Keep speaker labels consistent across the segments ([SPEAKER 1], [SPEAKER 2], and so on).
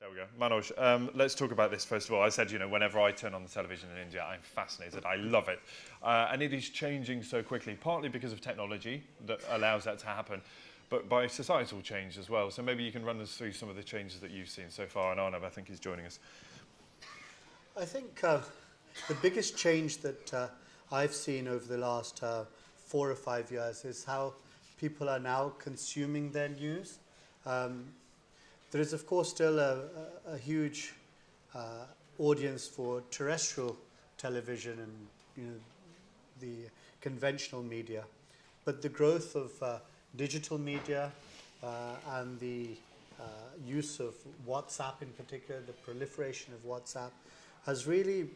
[SPEAKER 1] There we go. Manoj, let's talk about this first of all. I said, whenever I turn on the television in India, I'm fascinated. I love it. And it is changing so quickly, partly because of technology that allows that to happen, but by societal change as well. So maybe you can run us through some of the changes that you've seen so far. And Arnab, I think, is joining us.
[SPEAKER 2] I think the biggest change that I've seen over the last 4 or 5 years is how people are now consuming their news. There is, of course, still a huge audience for terrestrial television and the conventional media, but the growth of digital media and the use of WhatsApp in particular, the proliferation of WhatsApp, has really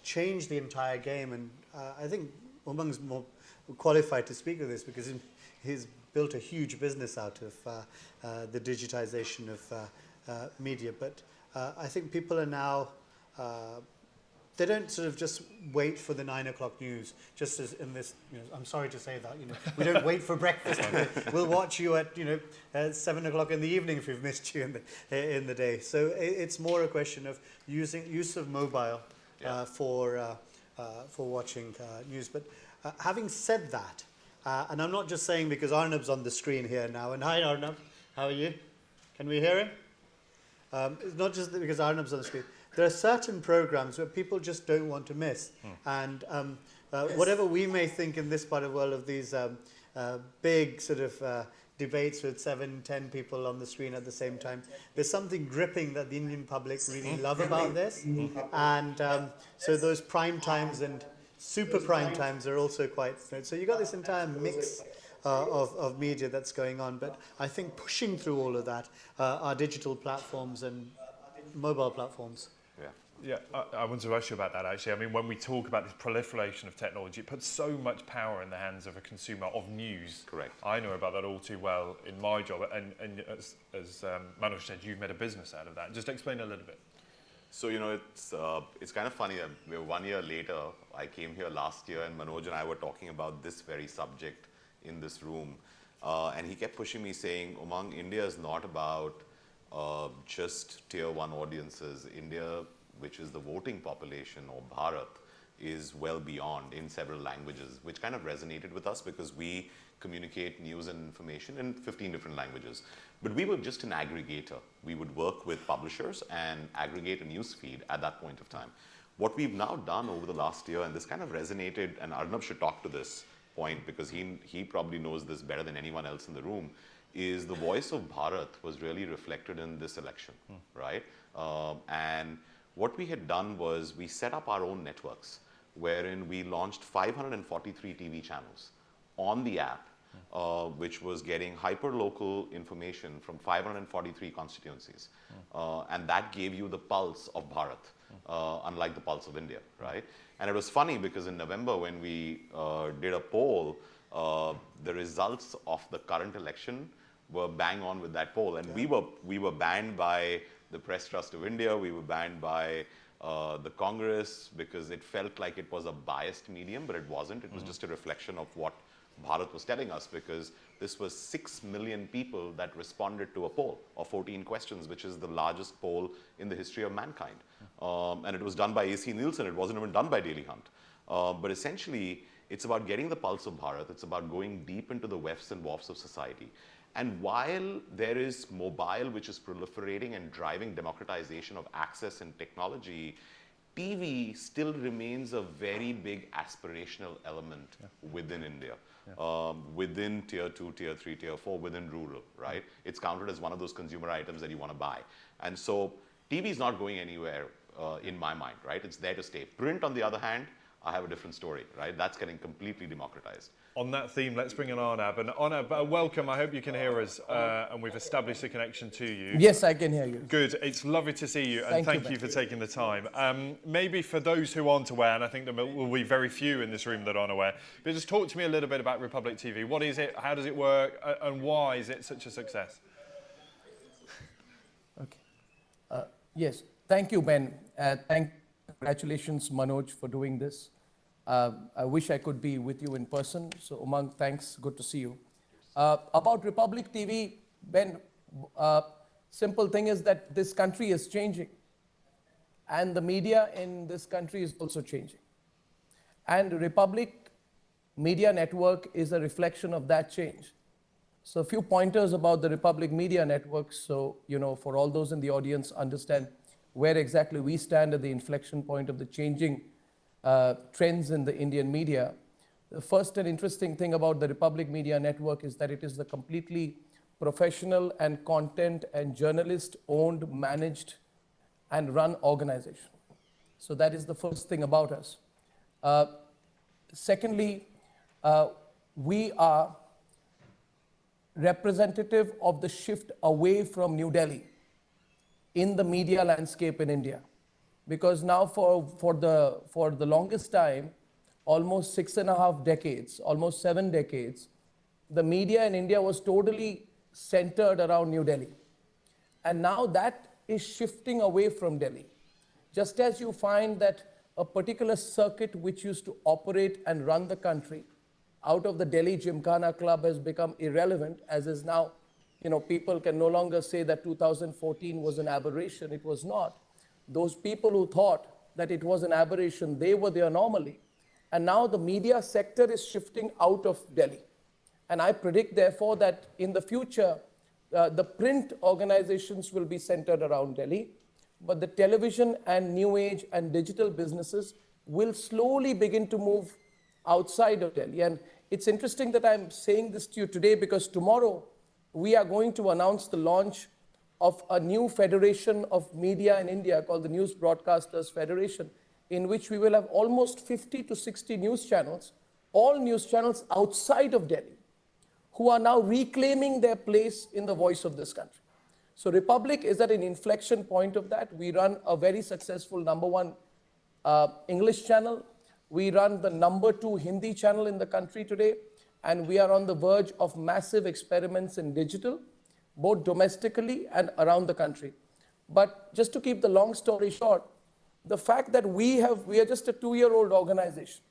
[SPEAKER 2] changed the entire game. And I think Umang's more qualified to speak of this because he's built a huge business out of the digitization of media. But I think people are now, they don't sort of just wait for the 9 o'clock news, just as in this, I'm sorry to say that, we don't wait for breakfast. We'll watch you at 7 o'clock in the evening if we've missed you in the day. So it's more a question of use of mobile for watching news. But having said that, and I'm not just saying because Arnab's on the screen here now. And hi, Arnab. How are you? Can we hear him? It's not just because Arnab's on the screen. There are certain programs where people just don't want to miss. And whatever we may think in this part of the world of these big sort of debates with 7, 10 people on the screen at the same time, there's something gripping that the Indian public really love about this. And so those prime times and super prime times are also quite, so you've got this entire mix of media that's going on. But I think pushing through all of that are digital platforms and mobile platforms.
[SPEAKER 1] Yeah, I want to ask you about that actually. I mean, when we talk about this proliferation of technology, it puts so much power in the hands of a consumer of news.
[SPEAKER 3] Correct.
[SPEAKER 1] I know about that all too well in my job. And as Manoj said, you've made a business out of that. Just explain a little bit.
[SPEAKER 3] So, it's kind of funny that 1 year later, I came here last year and Manoj and I were talking about this very subject in this room. And he kept pushing me saying, Umang, India is not about just tier 1 audiences. India, which is the voting population, or Bharat, is well beyond in several languages, which kind of resonated with us because we communicate news and information in 15 different languages. But we were just an aggregator. We would work with publishers and aggregate a news feed at that point of time. What we've now done over the last year, and this kind of resonated, and Arnab should talk to this point because he probably knows this better than anyone else in the room, is the voice of Bharat was really reflected in this election, right? And what we had done was we set up our own networks wherein we launched 543 TV channels on the app, which was getting hyper-local information from 543 constituencies. And that gave you the pulse of Bharat, unlike the pulse of India, right? And it was funny because in November when we did a poll, the results of the current election were bang on with that poll. And we were banned by the Press Trust of India, we were banned by the Congress because it felt like it was a biased medium, but it wasn't. It was just a reflection of what Bharat was telling us, because this was 6 million people that responded to a poll of 14 questions, which is the largest poll in the history of mankind. And it was done by AC Nielsen. It wasn't even done by Daily Hunt. But essentially, it's about getting the pulse of Bharat. It's about going deep into the wefts and wofts of society. And while there is mobile, which is proliferating and driving democratization of access and technology, TV still remains a very big aspirational element within India, within tier 2, tier 3, tier 4, within rural, right? It's counted as one of those consumer items that you want to buy. And so TV is not going anywhere in my mind, right? It's there to stay. Print, on the other hand, I have a different story, right? That's getting completely democratized.
[SPEAKER 1] On that theme, let's bring in Arnab. And Arnab, welcome. I hope you can hear us, and we've established a connection to you.
[SPEAKER 4] Yes, I can hear you.
[SPEAKER 1] Good. It's lovely to see you, and thank you for taking the time. Maybe for those who aren't aware, and I think there will be very few in this room that aren't aware, but just talk to me a little bit about Republic TV. What is it? How does it work? And why is it such a success?
[SPEAKER 4] Okay. Yes. Thank you, Ben. Congratulations, Manoj, for doing this. I wish I could be with you in person. So, Umang, thanks. Good to see you. About Republic TV, Ben, Simple thing is that this country is changing, and the media in this country is also changing. And Republic Media Network is a reflection of that change. So a few pointers about the Republic Media Network, so for all those in the audience understand where exactly we stand at the inflection point of the changing trends in the Indian media. The first and interesting thing about the Republic Media Network is that it is the completely professional and content and journalist owned, managed and run organization. So that is the first thing about us. Secondly, we are representative of the shift away from New Delhi in the media landscape in India. Because now for the longest time, almost 6.5 decades, almost 7 decades, the media in India was totally centered around New Delhi. And now that is shifting away from Delhi. Just as you find that a particular circuit which used to operate and run the country out of the Delhi Gymkhana Club has become irrelevant, as is now, people can no longer say that 2014 was an aberration. It was not. Those people who thought that it was an aberration, they were the anomaly. And now the media sector is shifting out of Delhi. And I predict, therefore, that in the future, the print organizations will be centered around Delhi, but the television and new age and digital businesses will slowly begin to move outside of Delhi. And it's interesting that I'm saying this to you today because tomorrow we are going to announce the launch of a new federation of media in India called the News Broadcasters Federation, in which we will have almost 50 to 60 news channels, all news channels outside of Delhi, who are now reclaiming their place in the voice of this country. So Republic is at an inflection point of that. We run a very successful #1 English channel. We run the #2 Hindi channel in the country today. And we are on the verge of massive experiments in digital, both domestically and around the country. But just to keep the long story short, the fact that we are just a 2-year-old organization.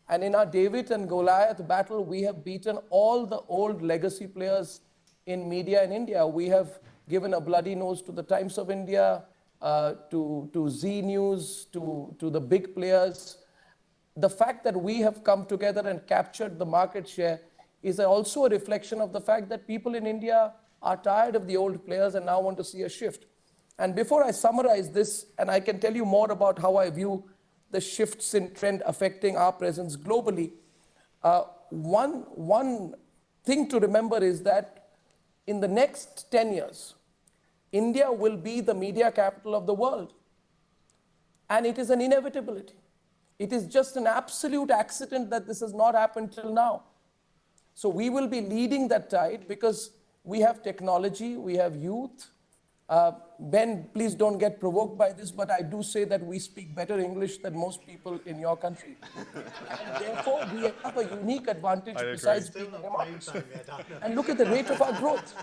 [SPEAKER 4] And in our David and Goliath battle, we have beaten all the old legacy players in media in India. We have given a bloody nose to the Times of India, to Z News, to the big players. The fact that we have come together and captured the market share is also a reflection of the fact that people in India are tired of the old players and now want to see a shift. And before I summarize this, and I can tell you more about how I view the shifts in trend affecting our presence globally, one thing to remember is that in the next 10 years, India will be the media capital of the world. And it is an inevitability. It is just an absolute accident that this has not happened till now. So we will be leading that tide because we have technology, we have youth. Ben, please don't get provoked by this, but I do say that we speak better English than most people in your country. And therefore, we have a unique advantage besides being democracy. And look at the rate of our growth.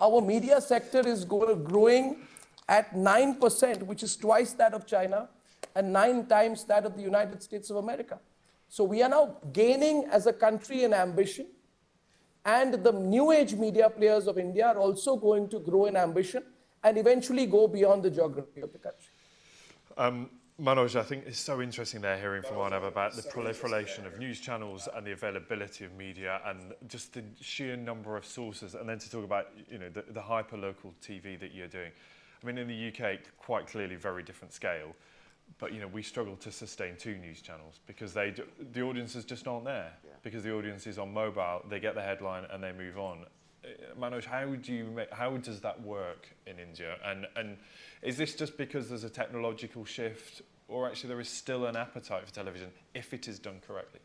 [SPEAKER 4] Our media sector is growing at 9%, which is twice that of China, and 9 times that of the United States of America. So we are now gaining as a country in ambition, and the new age media players of India are also going to grow in ambition and eventually go beyond the geography of the country.
[SPEAKER 1] Manoj, I think it's so interesting there hearing from Arnab about the proliferation of news channels and the availability of media and just the sheer number of sources, and then to talk about the hyper-local TV that you're doing. I mean, in the UK, quite clearly very different scale, but we struggle to sustain 2 news channels because the audiences just aren't there. Yeah. Because the audience is on mobile, they get the headline and they move on. Manoj, how does that work in India? And is this just because there's a technological shift, or actually there is still an appetite for television if it is done correctly?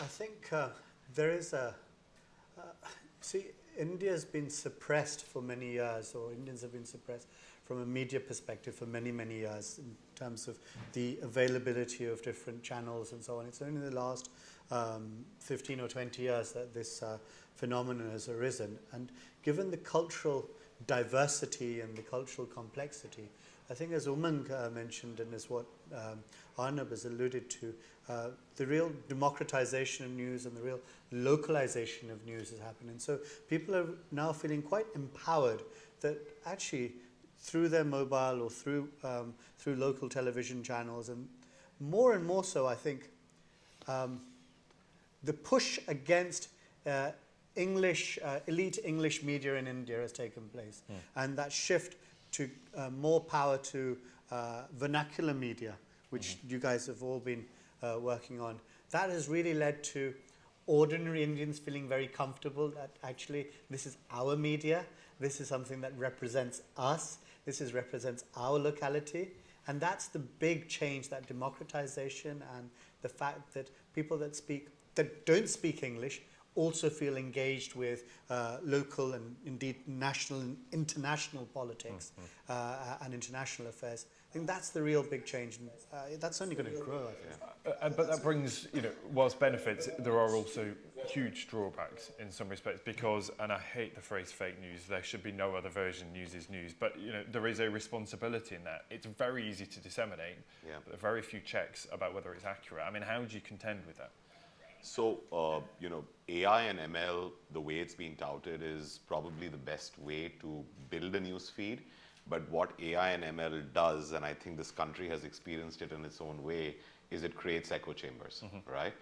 [SPEAKER 2] I think there is India's been suppressed for many years, or Indians have been suppressed from a media perspective for many, many years in terms of the availability of different channels and so on. It's only in the last 15 or 20 years that this phenomenon has arisen. And given the cultural diversity and the cultural complexity I think as Umang mentioned, and as what Arnab has alluded to, the real democratization of news and the real localization of news is happening. So people are now feeling quite empowered that actually through their mobile or through local television channels, and more so, I think, the push against elite English media in India has taken place, and that shift to more power to vernacular media, which you guys have all been working on. That has really led to ordinary Indians feeling very comfortable that actually this is our media, this is something that represents us, represents our locality, and that's the big change, that democratization and the fact that people that don't speak English also feel engaged with local and indeed national and international politics and international affairs. I think that's the real big change, and that's only going to grow, I think.
[SPEAKER 1] But that brings, whilst benefits, there are also huge drawbacks in some respects because, and I hate the phrase fake news, there should be no other version, news is news, but there is a responsibility in that. It's very easy to disseminate, but there are very few checks about whether it's accurate. I mean, how do you contend with that?
[SPEAKER 3] So, AI and ML, the way it's being touted is probably the best way to build a news feed. But what AI and ML does, and I think this country has experienced it in its own way, is it creates echo chambers, right?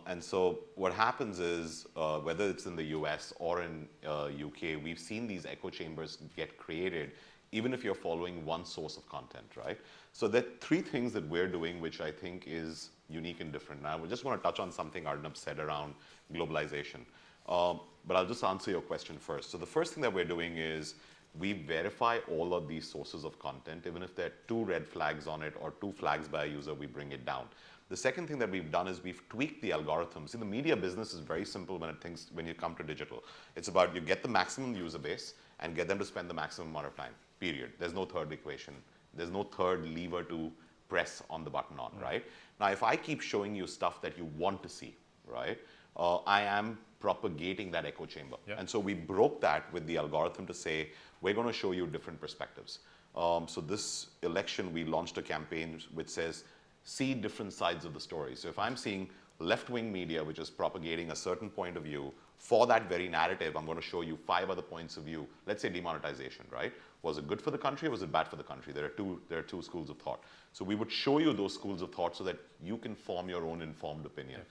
[SPEAKER 3] And so what happens is, whether it's in the US or in UK, we've seen these echo chambers get created, even if you're following one source of content, right? So there are three things that we're doing, which I think is unique and different. Now, I just want to touch on something Arnab said around globalization. But I'll just answer your question first. So the first thing that we're doing is we verify all of these sources of content. Even if there are 2 red flags on it or 2 flags by a user, we bring it down. The second thing that we've done is we've tweaked the algorithms. See, the media business is very simple when you come to digital. It's about you get the maximum user base and get them to spend the maximum amount of time, period. There's no third equation. There's no third lever to press on the button on, right? Now, if I keep showing you stuff that you want to see, right, I am propagating that echo chamber. And so we broke that with the algorithm to say, we're going to show you different perspectives. So this election, we launched a campaign which says, see different sides of the story. So if I'm seeing left-wing media, which is propagating a certain point of view, for that very narrative, I'm going to show you 5 other points of view. Let's say demonetization, right? Was it good for the country or was it bad for the country? There are two schools of thought. So we would show you those schools of thought so that you can form your own informed opinion.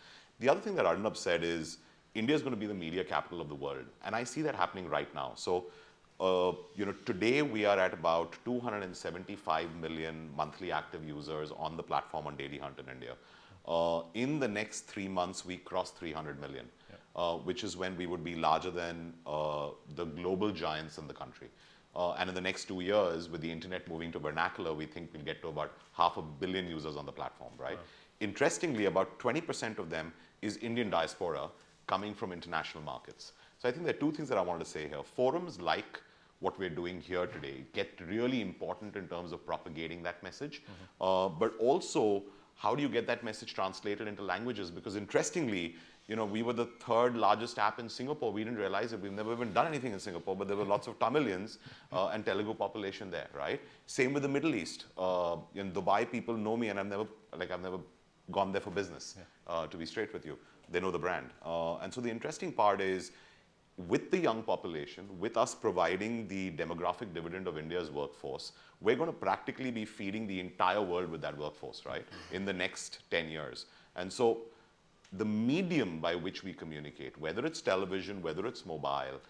[SPEAKER 3] The other thing that Arnab said is, India is going to be the media capital of the world. And I see that happening right now. So, today we are at about 275 million monthly active users on the platform on Daily Hunt in India. In the next 3 months, we cross 300 million, which is when we would be larger than the global giants in the country. And in the next 2 years, with the internet moving to vernacular, we think we'll get to about 500 million users on the platform, right? Wow. Interestingly, about 20% of them is Indian diaspora coming from international markets. So I think there are 2 things that I wanted to say here. Forums like what we're doing here today get really important in terms of propagating that message. But also, how do you get that message translated into languages? Because interestingly, we were the 3rd largest app in Singapore. We didn't realize it. We've never even done anything in Singapore, but there were lots of Tamilians and Telugu population there, right? Same with the Middle East. In Dubai, people know me, and I've never gone there for business, to be straight with you. They know the brand. And so the interesting part is, with the young population, with us providing the demographic dividend of India's workforce, we're going to practically be feeding the entire world with that workforce, right, in the next 10 years. And so the medium by which we communicate, whether it's television, whether it's mobile,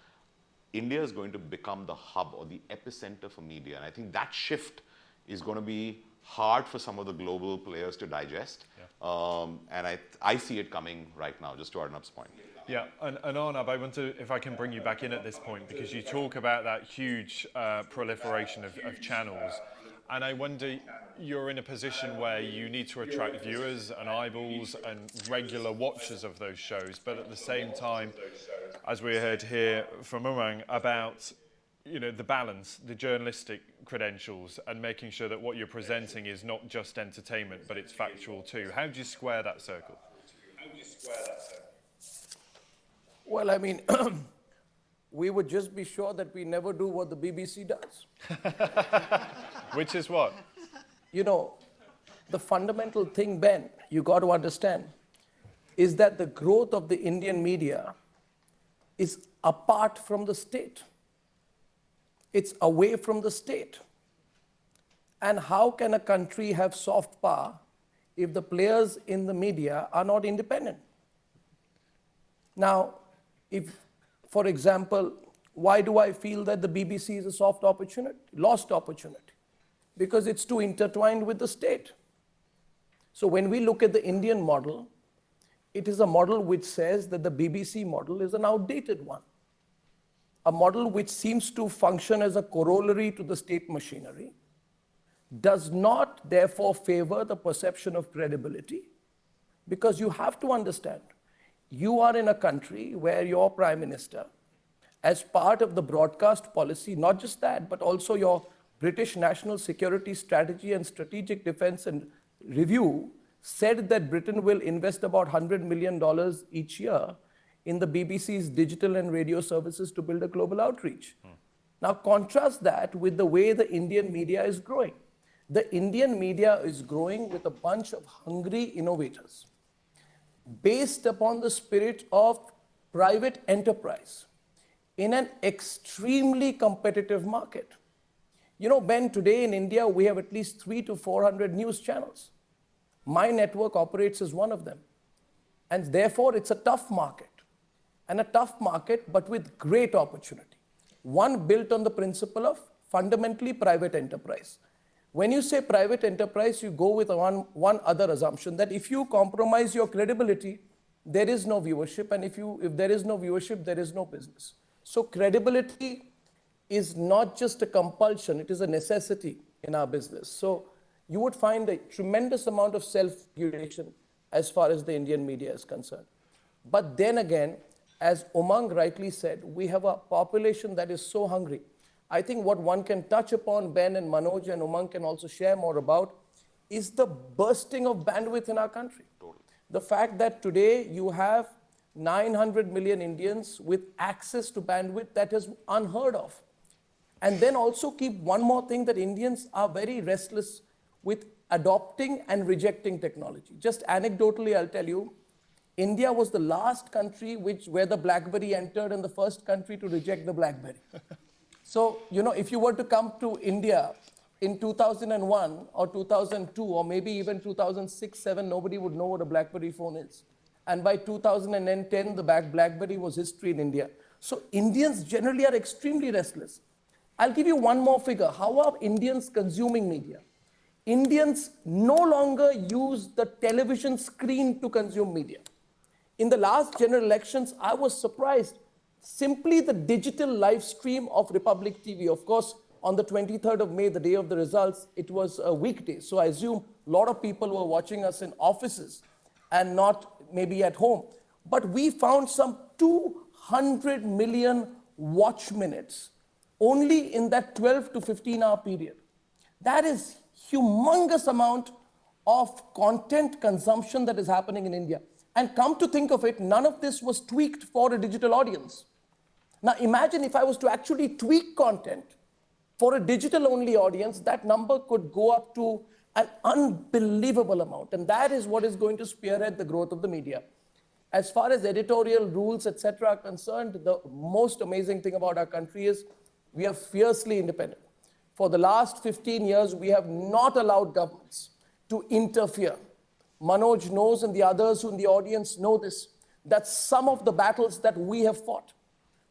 [SPEAKER 3] India is going to become the hub or the epicenter for media. And I think that shift is going to be hard for some of the global players to digest. And I see it coming right now, just to Arnab's point.
[SPEAKER 1] Yeah, and Arnab, I want to, if I can bring you back in at this point, because you talk about that huge proliferation of channels, and I wonder, you're in a position where you need to attract viewers and eyeballs and regular watchers of those shows, but at the same time, as we heard here from Umang, about the balance, the journalistic credentials, and making sure that what you're presenting is not just entertainment, but it's factual too. How do you square that circle?
[SPEAKER 4] Well, I mean, we would just be sure that we never do what the BBC does.
[SPEAKER 1] Which is what?
[SPEAKER 4] You know, the fundamental thing, Ben, you got to understand, is that the growth of the Indian media is apart from the state. It's away from the state. And how can a country have soft power if the players in the media are not independent? Now, if, for example, why do I feel that the BBC is a soft opportunity, lost opportunity? Because it's too intertwined with the state. So when we look at the Indian model, it is a model which says that the BBC model is an outdated one. A model which seems to function as a corollary to the state machinery, does not therefore favor the perception of credibility, because you have to understand, you are in a country where your prime minister, as part of the broadcast policy, not just that, but also your British national security strategy and strategic defense and review, said that Britain will invest about $100 million each year in the BBC's digital and radio services to build a global outreach. Now contrast that with the way the Indian media is growing. The Indian media is growing with a bunch of hungry innovators based upon the spirit of private enterprise in an extremely competitive market. You know, Ben, today in India, we have at least 300 to 400 news channels. My network operates as one of them. And therefore, it's a tough market. And a tough market, but with great opportunity. One built on the principle of fundamentally private enterprise. When you say private enterprise, you go with one other assumption, that if you compromise your credibility, there is no viewership. And if there is no viewership, there is no business. So credibility is not just a compulsion, it is a necessity in our business. So you would find a tremendous amount of self-regulation as far as the Indian media is concerned. But then again, as Umang rightly said, we have a population that is so hungry. I think what one can touch upon, Ben and Manoj and Umang can also share more about, is the bursting of bandwidth in our country.
[SPEAKER 3] Totally.
[SPEAKER 4] The fact that today you have 900 million Indians with access to bandwidth that is unheard of. And then also keep one more thing, that Indians are very restless with adopting and rejecting technology. Just anecdotally, I'll tell you, India was the last country where the BlackBerry entered and the first country to reject the BlackBerry. So, you know, if you were to come to India in 2001 or 2002 or maybe even 2006-07, nobody would know what a BlackBerry phone is. And by 2010, the BlackBerry was history in India. So Indians generally are extremely restless. I'll give you one more figure. How are Indians consuming media? Indians no longer use the television screen to consume media. In the last general elections, I was surprised. Simply the digital live stream of Republic TV. Of course, on the 23rd of May, the day of the results, it was a weekday. So I assume a lot of people were watching us in offices and not maybe at home. But we found some 200 million watch minutes only in that 12 to 15-hour period. That is humongous amount of content consumption that is happening in India. And come to think of it, none of this was tweaked for a digital audience. Now imagine if I was to actually tweak content for a digital-only audience, that number could go up to an unbelievable amount. And that is what is going to spearhead the growth of the media. As far as editorial rules, etc. are concerned, the most amazing thing about our country is we are fiercely independent. For the last 15 years, we have not allowed governments to interfere. Manoj knows, and the others who in the audience know this, that some of the battles that we have fought,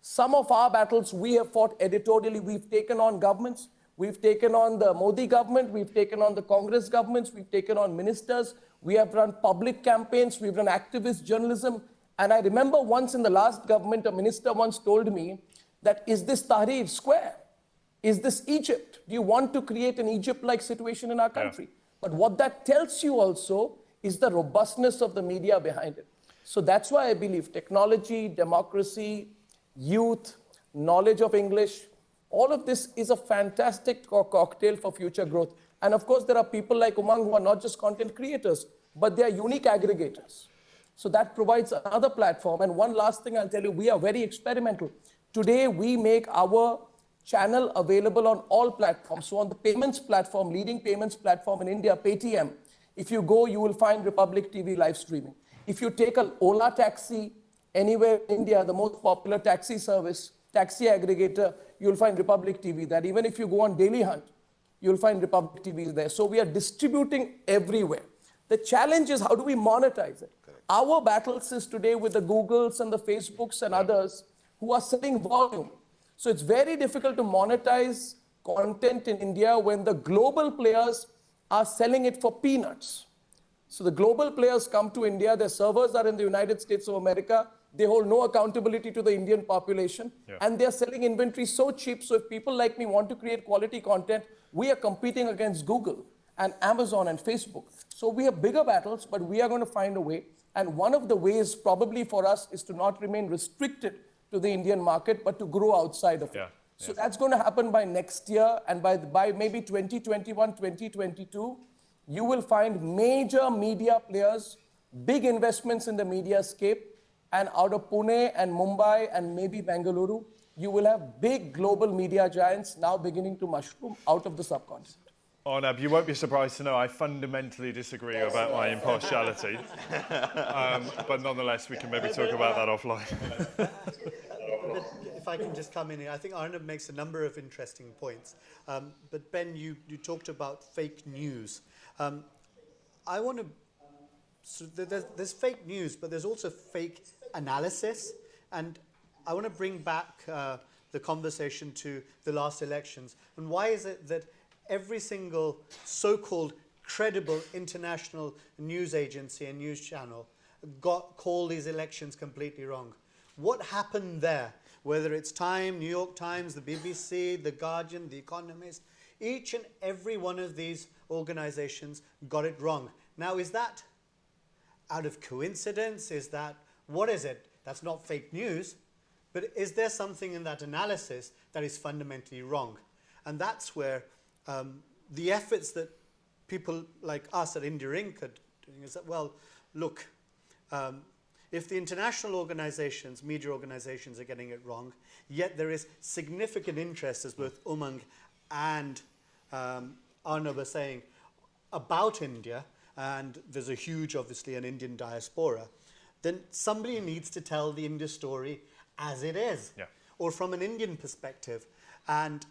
[SPEAKER 4] some of our battles we have fought editorially. We've taken on governments, we've taken on the Modi government, we've taken on the Congress governments, we've taken on ministers, we have run public campaigns, we've run activist journalism. And I remember once in the last government, a minister once told me that, is this Tahrir Square? Is this Egypt? Do you want to create an Egypt-like situation in our country? Yeah. But what that tells you also is the robustness of the media behind it. So that's why I believe technology, democracy, youth, knowledge of English, all of this is a fantastic cocktail for future growth. And of course, there are people like Umang who are not just content creators, but they are unique aggregators. So that provides another platform. And one last thing I'll tell you, we are very experimental. Today, we make our channel available on all platforms. So on the payments platform, leading payments platform in India, Paytm, if you go, you will find Republic TV live streaming. If you take an Ola taxi anywhere in India, the most popular taxi service, taxi aggregator, you'll find Republic TV there. Even if you go on Daily Hunt, you'll find Republic TV there. So we are distributing everywhere. The challenge is, how do we monetize it?
[SPEAKER 3] Correct.
[SPEAKER 4] Our battles is today with the Googles and the Facebooks and others who are selling volume. So it's very difficult to monetize content in India when the global players are selling it for peanuts. So the global players come to India, their servers are in the United States of America, they hold no accountability to the Indian population, and they're selling inventory so cheap. So if people like me want to create quality content, we are competing against Google and Amazon and Facebook. So we have bigger battles, but we are going to find a way. And one of the ways probably for us is to not remain restricted to the Indian market, but to grow outside of it. So that's going to happen by next year, and by maybe 2021, 2022, you will find major media players, big investments in the media scape, and out of Pune and Mumbai and maybe Bengaluru, you will have big global media giants now beginning to mushroom out of the subcontinent.
[SPEAKER 1] Arnab, you won't be surprised to know I fundamentally disagree about my impartiality. But nonetheless, we can maybe talk about that offline.
[SPEAKER 2] If I can just come in here, I think Arnab makes a number of interesting points. But Ben, you talked about fake news. I want to, so there's fake news, but there's also fake analysis. And I want to bring back the conversation to the last elections. And why is it that every single so-called credible international news agency and news channel called these elections completely wrong? What happened there? Whether it's Time, New York Times, the BBC, The Guardian, The Economist, each and every one of these organizations got it wrong. Now, is that out of coincidence? Is that, what is it? That's not fake news, but is there something in that analysis that is fundamentally wrong? And that's where the efforts that people like us at India Inc. are doing is that, well, look, if the international organizations, media organizations are getting it wrong, yet there is significant interest, as both Umang and Arnab are saying, about India, and there's a huge, obviously, an Indian diaspora, then somebody needs to tell the India story as it is, or from an Indian perspective. And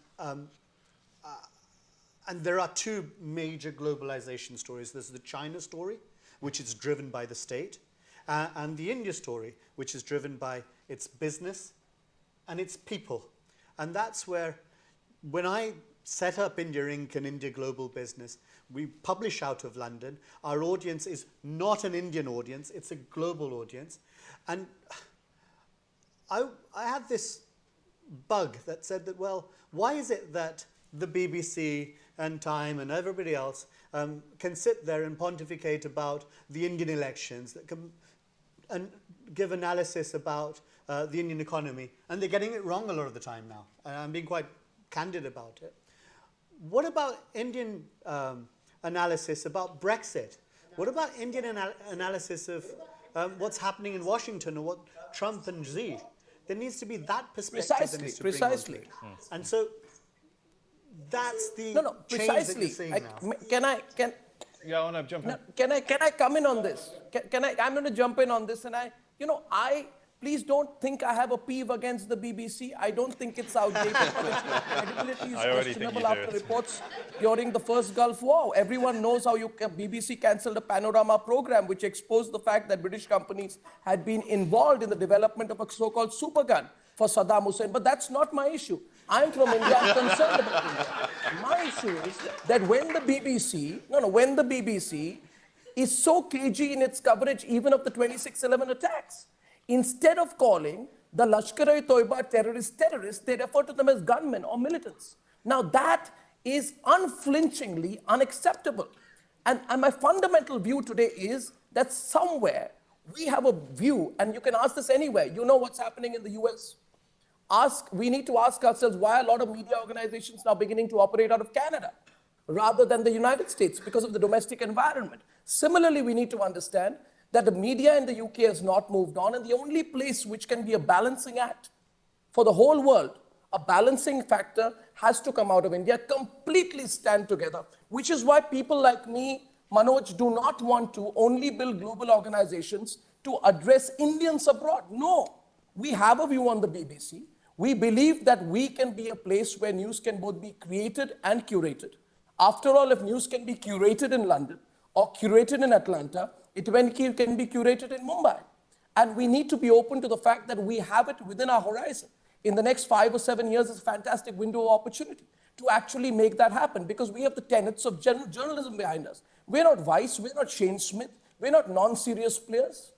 [SPEAKER 2] there are two major globalization stories. There's the China story, which is driven by the state, and the India story, which is driven by its business and its people. And that's where, when I set up India Inc. and India Global Business, we publish out of London. Our audience is not an Indian audience, it's a global audience. And I had this bug that said that, well, why is it that the BBC and Time and everybody else can sit there and pontificate about the Indian elections, that can and give analysis about the Indian economy, and they're getting it wrong a lot of the time now. And I'm being quite candid about it. What about Indian analysis about Brexit? What about Indian analysis of what's happening in Washington, or what Trump and Xi? There needs to be that perspective.
[SPEAKER 4] Precisely.
[SPEAKER 2] And so that's the change that you're seeing now.
[SPEAKER 1] Yeah, Arnab, jump in.
[SPEAKER 4] Can I come in on this? I'm going to jump in on this, and please don't think I have a peeve against the BBC. I don't think it's outdated. Credibility is questionable after reports during the first Gulf War. Everyone knows how BBC cancelled a Panorama program which exposed the fact that British companies had been involved in the development of a so-called supergun for Saddam Hussein. But that's not my issue. I'm from India, I'm concerned about India. My issue is that when the BBC is so cagey in its coverage even of the 26/11 attacks, instead of calling the Lashkar-e-Toiba terrorists, they refer to them as gunmen or militants. Now that is unflinchingly unacceptable. And my fundamental view today is that somewhere we have a view, and you can ask this anywhere. You know what's happening in the US. We need to ask ourselves why a lot of media organizations now beginning to operate out of Canada rather than the United States because of the domestic environment. Similarly, we need to understand that the media in the UK has not moved on, and the only place which can be a balancing act for the whole world, a balancing factor has to come out of India, completely stand together, which is why people like me, Manoj, do not want to only build global organizations to address Indians abroad. No, we have a view on the BBC. We believe that we can be a place where news can both be created and curated. After all, if news can be curated in London or curated in Atlanta, it can be curated in Mumbai. And we need to be open to the fact that we have it within our horizon. In the next 5 or 7 years, is a fantastic window of opportunity to actually make that happen, because we have the tenets of journalism behind us. We're not Vice, we're not Shane Smith, we're not non-serious players,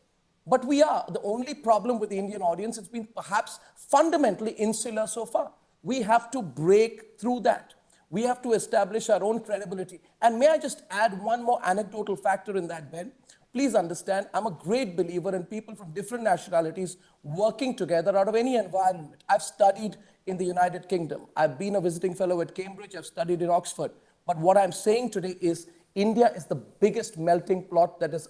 [SPEAKER 4] but we are. The only problem with the Indian audience has been perhaps fundamentally insular so far. We have to break through that. We have to establish our own credibility. And may I just add one more anecdotal factor in that, Ben? Please understand, I'm a great believer in people from different nationalities working together out of any environment. I've studied in the United Kingdom. I've been a visiting fellow at Cambridge. I've studied in Oxford. But what I'm saying today is India is the biggest melting pot that is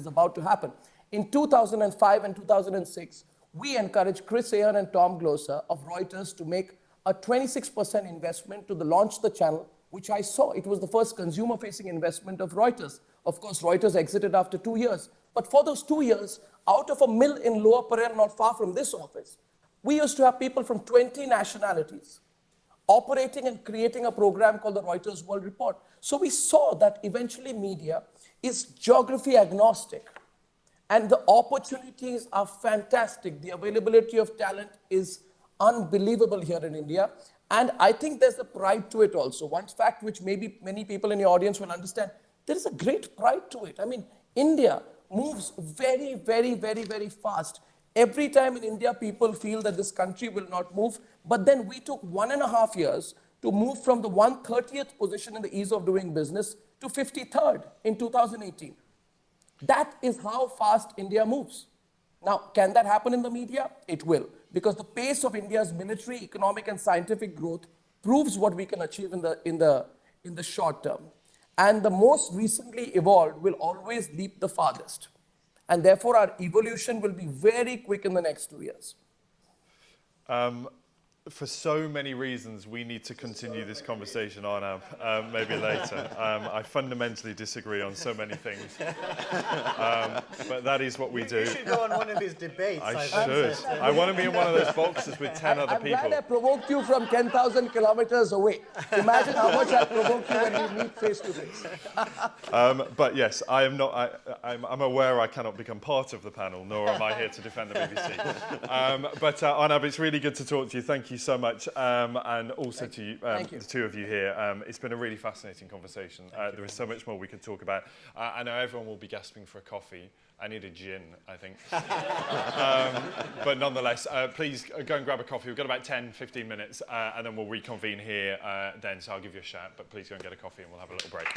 [SPEAKER 4] about to happen. In 2005 and 2006, we encouraged Chris Ahern and Tom Gloser of Reuters to make a 26% investment to launch the channel, which I saw. It was the first consumer-facing investment of Reuters. Of course, Reuters exited after 2 years. But for those 2 years, out of a mill in Lower Parel, not far from this office, we used to have people from 20 nationalities operating and creating a program called the Reuters World Report. So we saw that eventually media is geography agnostic. And the opportunities are fantastic. The availability of talent is unbelievable here in India. And I think there's a pride to it also. One fact which maybe many people in your audience will understand, there is a great pride to it. I mean, India moves very, very, very, very fast. Every time in India, people feel that this country will not move. But then we took 1.5 years to move from the 130th position in the ease of doing business to 53rd in 2018. That is how fast India moves. Now, can that happen in the media? It will, because the pace of India's military, economic, and scientific growth proves what we can achieve in the short term. And the most recently evolved will always leap the farthest. And therefore, our evolution will be very quick in the next 2 years.
[SPEAKER 1] For so many reasons, we need to continue this conversation, Arnab, maybe later. I fundamentally disagree on so many things. But that is what we do.
[SPEAKER 2] You should go on one of his debates.
[SPEAKER 1] I should. I want to be in one of those boxes with 10 other people.
[SPEAKER 4] I'm glad I provoked you from 10,000 kilometers away. Imagine how much I provoked you when we meet face to face.
[SPEAKER 1] But yes, I am not. I'm aware I cannot become part of the panel, nor am I here to defend the BBC. But Arnab, it's really good to talk to you. Thank you so much, and also to you, the two of you here. It's been a really fascinating conversation. There is so much more we could talk about. I know everyone will be gasping for a coffee. I need a gin, I think. But nonetheless, please go and grab a coffee. We've got about 10, 15 minutes, and then we'll reconvene here then. So I'll give you a shout, but please go and get a coffee and we'll have a little break.